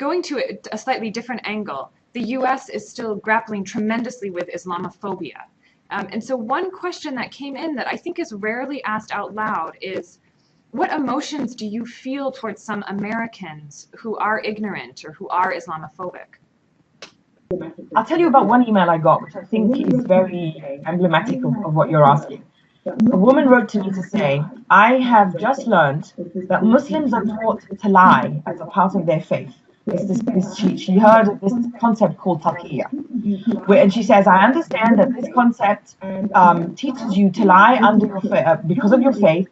going to a slightly different angle, the US is still grappling tremendously with Islamophobia. And so one question that came in that I think is rarely asked out loud is, what emotions do you feel towards some Americans who are ignorant or who are Islamophobic? I'll tell you about one email I got, which I think is very emblematic of what you're asking. A woman wrote to me to say, I have just learned that Muslims are taught to lie as a part of their faith. She heard of this concept called taqiyya. And she says, I understand that this concept teaches you to lie under your because of your faith,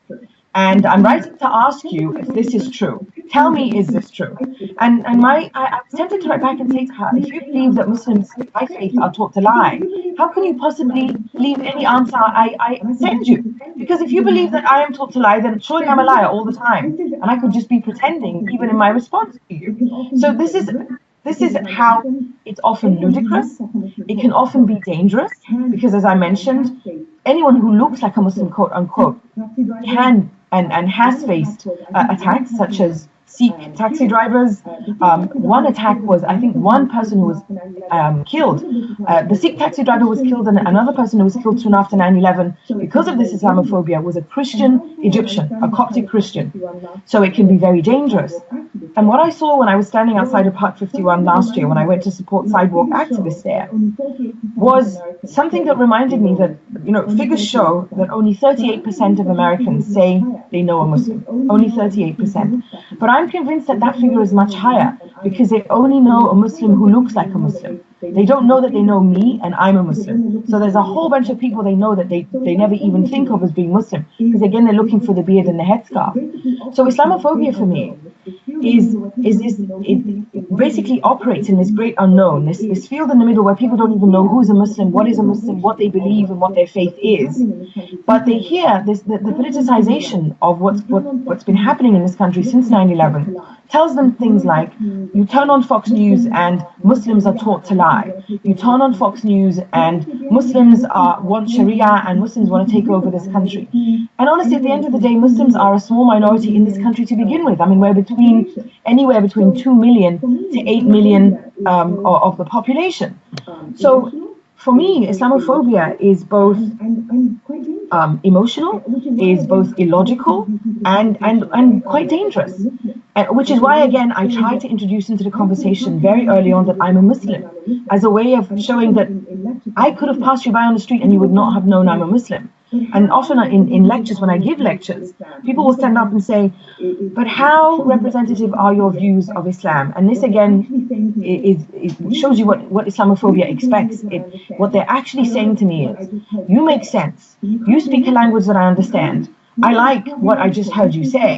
and I'm writing to ask you if this is true. Tell me, is this true? And I was tempted to write back and say to her, if you believe that Muslims by faith are taught to lie, how can you possibly leave any answer I send you? Because if you believe that I am taught to lie, then surely I'm a liar all the time, and I could just be pretending even in my response to you. So this is how it's often ludicrous. It can often be dangerous because, as I mentioned, anyone who looks like a Muslim, quote unquote, can and has faced attacks such as Sikh taxi drivers. One attack was, I think, one person who was killed. The Sikh taxi driver was killed, and another person who was killed soon after 9/11 because of this Islamophobia was a Christian Egyptian, a Coptic Christian. So it can be very dangerous. And what I saw when I was standing outside of Park 51 last year, when I went to support sidewalk activists there, was something that reminded me that, figures show that only 38% of Americans say they know a Muslim. Only 38%. But I'm convinced that that figure is much higher because they only know a Muslim who looks like a Muslim. They don't know that they know me and I'm a Muslim. So there's a whole bunch of people they know that they never even think of as being Muslim because, again, they're looking for the beard and the headscarf. So Islamophobia for me is this, it basically operates in this great unknown, this field in the middle where people don't even know who's a Muslim, what they believe and what their faith is. But they hear the politicization of what's been happening in this country since 9/11 tells them things like, you turn on Fox News and Muslims are taught to lie. You turn on Fox News and Muslims want sharia and Muslims want to take over this country. And honestly, at the end of the day, Muslims are a small minority in this country to begin with. I mean, we're anywhere between 2 million to 8 million of the population. So for me, Islamophobia is both emotional, is both illogical, and quite dangerous. Which is why, again, I try to introduce into the conversation very early on that I'm a Muslim, as a way of showing that I could have passed you by on the street and you would not have known I'm a Muslim. And often in lectures, when I give lectures, people will stand up and say, but how representative are your views of Islam? And this, again, it shows you what Islamophobia expects. What they're actually saying to me is, you make sense. You speak a language that I understand. I like what I just heard you say.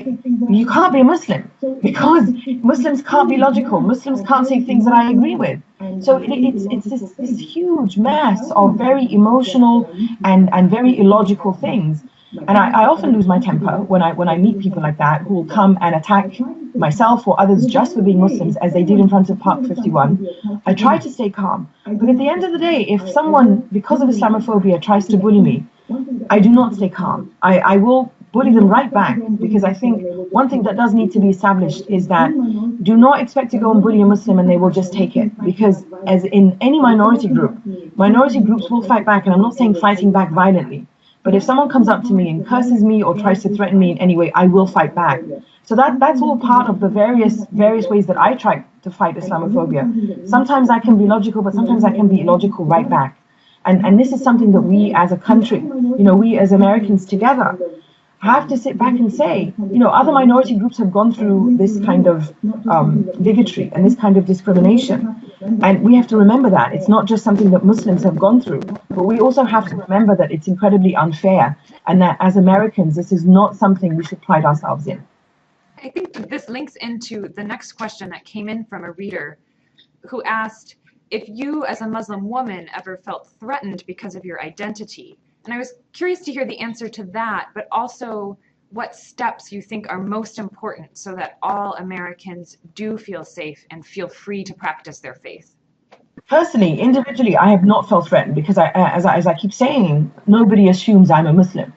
You can't be a Muslim because Muslims can't be logical. Muslims can't say things that I agree with. So it's this huge mass of very emotional and very illogical things. And I often lose my temper when I meet people like that who will come and attack myself or others just for being Muslims, as they did in front of Park 51. I try to stay calm. But at the end of the day, if someone, because of Islamophobia, tries to bully me, I do not stay calm. I will bully them right back, because I think one thing that does need to be established is that do not expect to go and bully a Muslim and they will just take it, because as in any minority groups will fight back, and I'm not saying fighting back violently, but if someone comes up to me and curses me or tries to threaten me in any way, I will fight back. So that's all part of the various ways that I try to fight Islamophobia. Sometimes I can be logical, but sometimes I can be illogical right back. And this is something that we as a country, we as Americans together have to sit back and say, other minority groups have gone through this kind of bigotry and this kind of discrimination. And we have to remember that. It's not just something that Muslims have gone through, but we also have to remember that it's incredibly unfair, and that as Americans, this is not something we should pride ourselves in. I think this links into the next question that came in from a reader who asked if you as a Muslim woman ever felt threatened because of your identity. And I was curious to hear the answer to that, but also what steps you think are most important so that all Americans do feel safe and feel free to practice their faith. Personally, individually, I have not felt threatened because, as I keep saying, nobody assumes I'm a Muslim.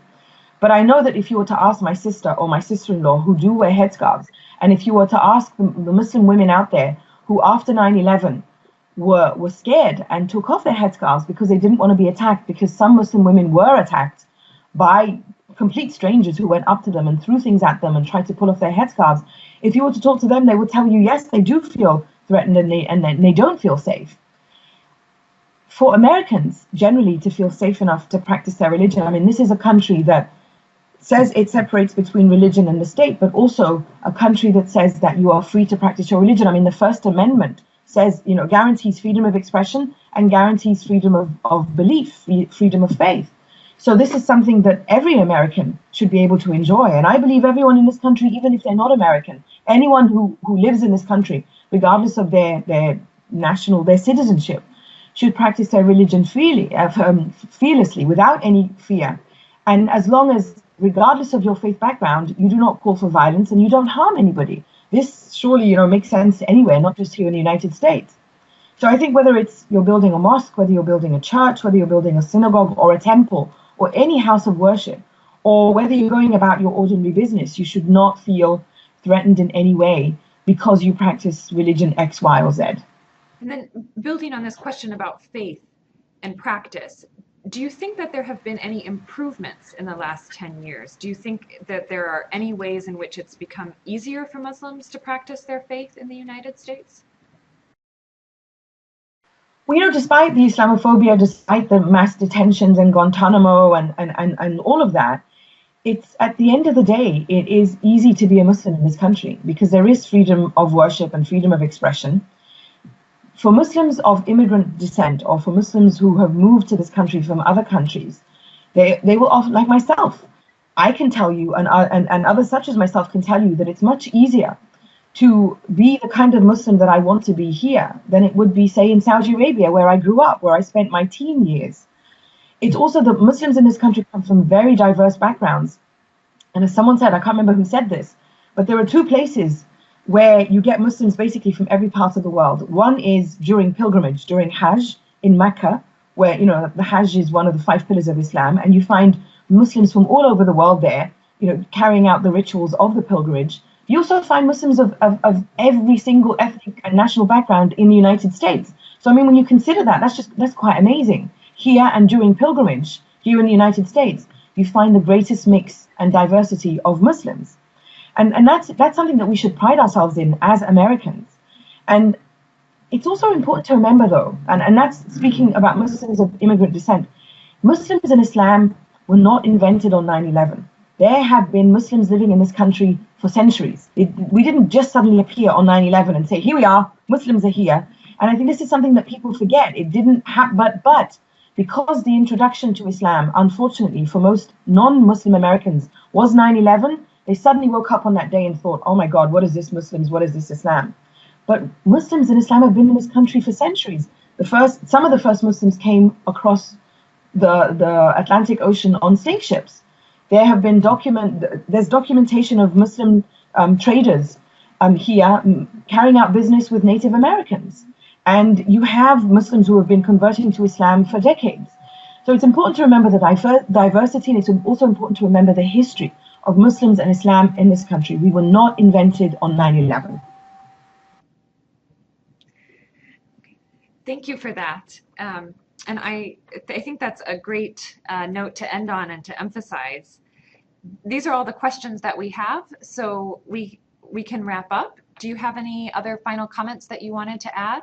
But I know that if you were to ask my sister or my sister-in-law who do wear headscarves, and if you were to ask the Muslim women out there who after 9/11 were scared and took off their headscarves because they didn't want to be attacked, because some Muslim women were attacked by complete strangers who went up to them and threw things at them and tried to pull off their headscarves. If you were to talk to them, they would tell you, yes, they do feel threatened and they don't feel safe. For Americans, generally, to feel safe enough to practice their religion, I mean, this is a country that says it separates between religion and the state, but also a country that says that you are free to practice your religion. I mean, the First Amendment says, guarantees freedom of expression and guarantees freedom of belief, freedom of faith. So this is something that every American should be able to enjoy. And I believe everyone in this country, even if they're not American, anyone who lives in this country, regardless of their citizenship, should practice their religion freely, fearlessly, without any fear. And as long as, regardless of your faith background, you do not call for violence and you don't harm anybody. This surely, makes sense anywhere, not just here in the United States. So I think whether it's you're building a mosque, whether you're building a church, whether you're building a synagogue or a temple or any house of worship, or whether you're going about your ordinary business, you should not feel threatened in any way because you practice religion X, Y, or Z. And then building on this question about faith and practice, do you think that there have been any improvements in the last 10 years? Do you think that there are any ways in which it's become easier for Muslims to practice their faith in the United States? Well, despite the Islamophobia, despite the mass detentions in Guantanamo and all of that, it's at the end of the day, it is easy to be a Muslim in this country because there is freedom of worship and freedom of expression. For Muslims of immigrant descent, or for Muslims who have moved to this country from other countries, they will often, like myself, I can tell you, and others such as myself can tell you, that it's much easier to be the kind of Muslim that I want to be here than it would be, say, in Saudi Arabia, where I grew up, where I spent my teen years. It's also that Muslims in this country come from very diverse backgrounds. And as someone said, I can't remember who said this, but there are two places where you get Muslims basically from every part of the world. One is during pilgrimage, during Hajj in Mecca, where, the Hajj is one of the 5 pillars of Islam, and you find Muslims from all over the world there, carrying out the rituals of the pilgrimage. You also find Muslims of every single ethnic and national background in the United States. So, I mean, when you consider that, that's quite amazing. Here and during pilgrimage, here in the United States, you find the greatest mix and diversity of Muslims. And that's something that we should pride ourselves in as Americans. And it's also important to remember, though, and that's speaking about Muslims of immigrant descent, Muslims in Islam were not invented on 9/11. There have been Muslims living in this country for centuries. We didn't just suddenly appear on 9/11 and say, here we are, Muslims are here. And I think this is something that people forget. It didn't happen, but because the introduction to Islam, unfortunately, for most non-Muslim Americans was 9/11, they suddenly woke up on that day and thought, oh my God, what is this Muslims? What is this Islam? But Muslims in Islam have been in this country for centuries. Some of the first Muslims came across the Atlantic Ocean on slave ships. There's documentation of Muslim traders here carrying out business with Native Americans. And you have Muslims who have been converting to Islam for decades. So it's important to remember the diversity, and it's also important to remember the history of Muslims and Islam in this country. We were not invented on 9/11. Thank you for that. And I think that's a great note to end on and to emphasize. These are all the questions that we have, so we can wrap up. Do you have any other final comments that you wanted to add?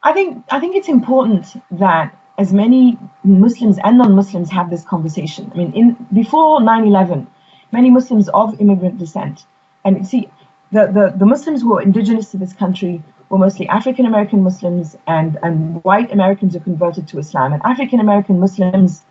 I think it's important that as many Muslims and non-Muslims have this conversation. I mean, before 9/11, many Muslims of immigrant descent, and see, the Muslims who are indigenous to this country were mostly African American Muslims and white Americans who converted to Islam. And African American Muslims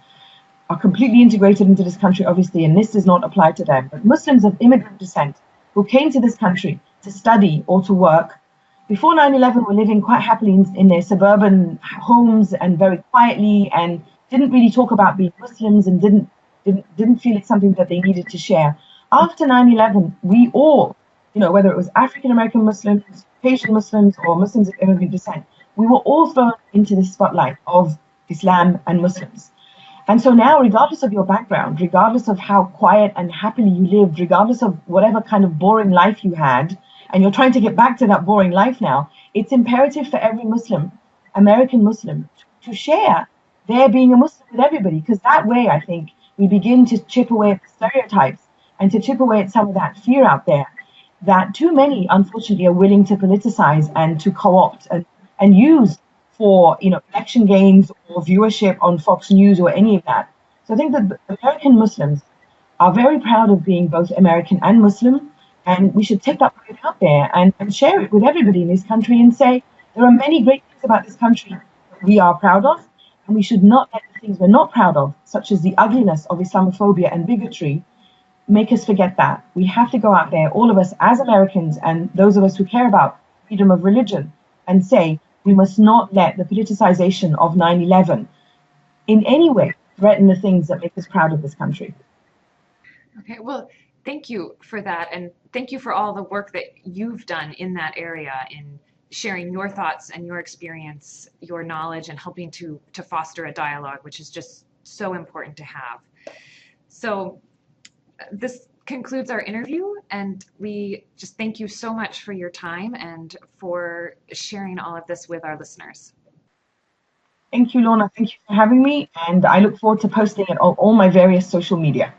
are completely integrated into this country, obviously, and this does not apply to them. But Muslims of immigrant descent who came to this country to study or to work, before 9/11 were living quite happily in their suburban homes and very quietly, and didn't really talk about being Muslims and didn't feel it's something that they needed to share. After 9/11, we all, whether it was African American Muslims, Asian Muslims, or Muslims of immigrant descent, we were all thrown into the spotlight of Islam and Muslims. And so now, regardless of your background, regardless of how quiet and happily you lived, regardless of whatever kind of boring life you had, and you're trying to get back to that boring life now, it's imperative for every Muslim, American Muslim, to share their being a Muslim with everybody, because that way I think we begin to chip away at the stereotypes and to chip away at some of that fear out there that too many, unfortunately, are willing to politicize and to co-opt and use for, you know, election gains or viewership on Fox News or any of that. So I think that American Muslims are very proud of being both American and Muslim, and we should take that word out there and share it with everybody in this country and say there are many great things about this country that we are proud of, and we should not let the things we're not proud of, such as the ugliness of Islamophobia and bigotry, make us forget that. We have to go out there, all of us as Americans and those of us who care about freedom of religion, and say we must not let the politicization of 9/11 in any way threaten the things that make us proud of this country. Okay, well, thank you for that, and thank you for all the work that you've done in that area in sharing your thoughts and your experience, your knowledge, and helping to foster a dialogue, which is just so important to have. So this concludes our interview, and we just thank you so much for your time and for sharing all of this with our listeners. Thank you, Lorna. Thank you for having me, and I look forward to posting it on all my various social media.